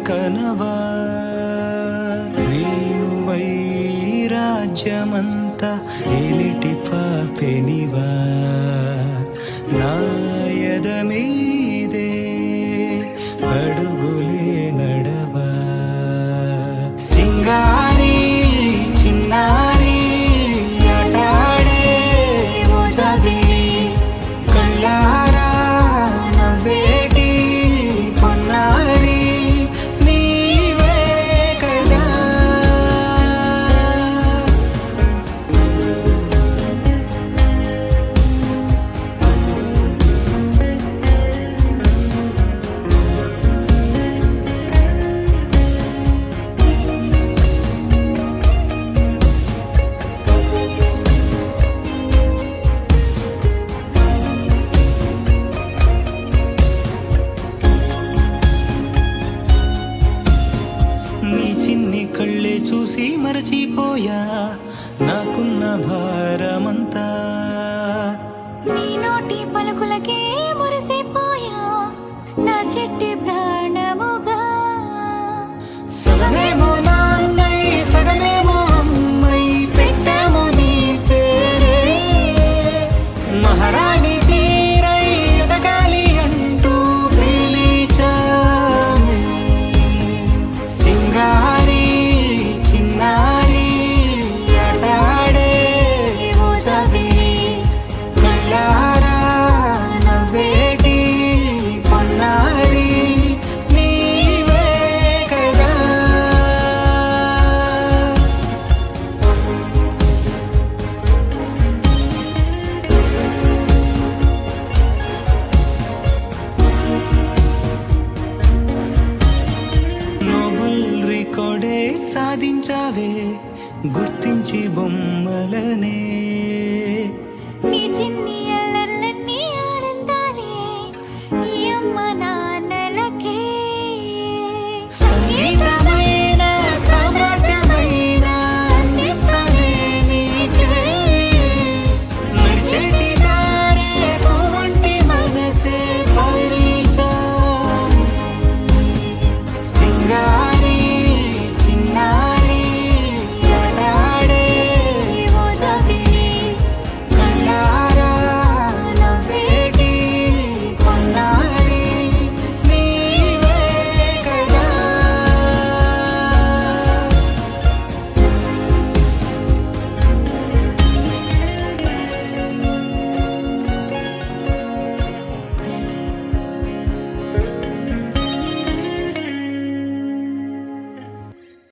కనవా రేణువై రాజ్యమంతా ఏలిటి పాపెనివా నాయద మీదే అడుగులే నడవా సింగారి చిన్నారి ఆటాడే మోజబి కళ్ళారా నవ్వేటి పొన్నారి నీవే కదా నీ చిన్ని కళ్ళే చూసి మరచిపోయా నాకున్న భారమంతా నీ నోటి పలుకులకే మురిసిపోయా నా చెట్టి ప్రాణముగా సగమేమో నాన్నై సగమేమో అమ్మై పెట్టాము నీ పేరే మహారాణి తీరై ఎదగాలి అంటూ పిలిచామే సింగారి చిన్నారి ఆటాడే మోజబి కళ్ళారా నవ్వేటి పొన్నారి నీవే కదా నోబెల్ రికార్డే సాధించావే గుర్తించి బొమ్మలనే నీ చిన్ని